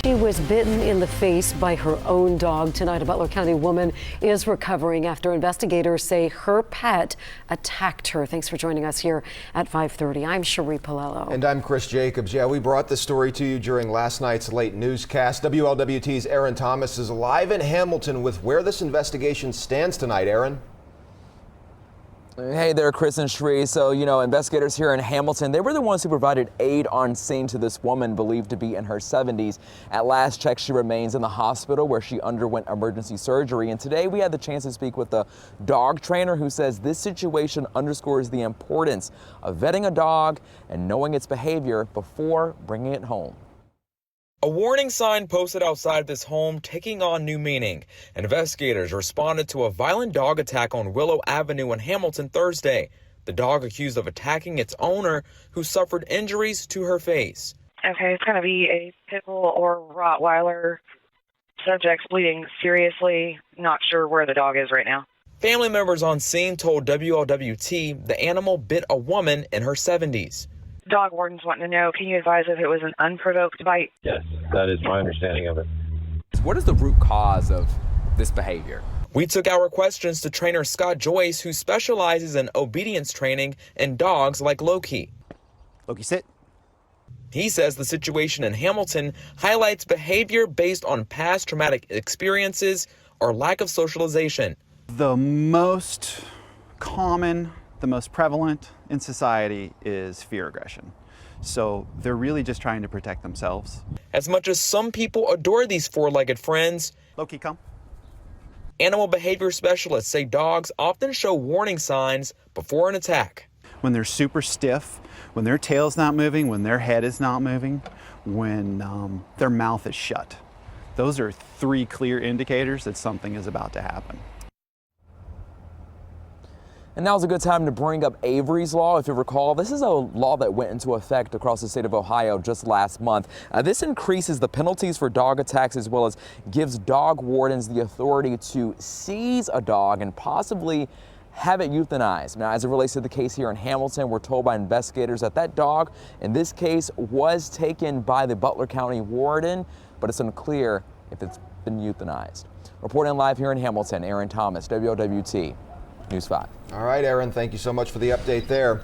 She was bitten in the face by her own dog. Tonight, a Butler County woman is recovering after investigators say her pet attacked her. Thanks for joining us here at 5:30. I'm Cherie Palello. And I'm Chris Jacobs. Yeah, we brought this story to you during last night's late newscast. WLWT's Aaron Thomas is live in Hamilton with where this investigation stands tonight. Aaron? Hey there, Chris and Cherie. So, investigators here in Hamilton, they were the ones who provided aid on scene to this woman believed to be in her 70s. At last check, she remains in the hospital where she underwent emergency surgery. And today we had the chance to speak with a dog trainer who says this situation underscores the importance of vetting a dog and knowing its behavior before bringing it home. A warning sign posted outside this home taking on new meaning. Investigators responded to a violent dog attack on Willow Avenue in Hamilton Thursday. The dog accused of attacking its owner, who suffered injuries to her face. Okay, it's going to be a pit bull or Rottweiler. Subject's bleeding seriously. Not sure where the dog is right now. Family members on scene told WLWT the animal bit a woman in her 70s. Dog warden's wanting to know, can you advise if it was an unprovoked bite? Yes, that is my understanding of it. What is the root cause of this behavior? We took our questions to trainer Scott Joyce, who specializes in obedience training in dogs like Loki. Loki, sit. He says the situation in Hamilton highlights behavior based on past traumatic experiences or lack of socialization. The most common, the most prevalent in society is fear aggression. So they're really just trying to protect themselves. As much as some people adore these four-legged friends, Loki, come. Animal behavior specialists say dogs often show warning signs before an attack. When they're super stiff, when their tail's not moving, when their head is not moving, when their mouth is shut. Those are three clear indicators that something is about to happen. And now's a good time to bring up Avery's Law. If you recall, this is a law that went into effect across the state of Ohio just last month. This increases the penalties for dog attacks as well as gives dog wardens the authority to seize a dog and possibly have it euthanized. Now, as it relates to the case here in Hamilton, we're told by investigators that that dog, in this case, was taken by the Butler County warden, but it's unclear if it's been euthanized. Reporting live here in Hamilton, Aaron Thomas, WLWT News 5. All right, Aaron, thank you so much for the update there.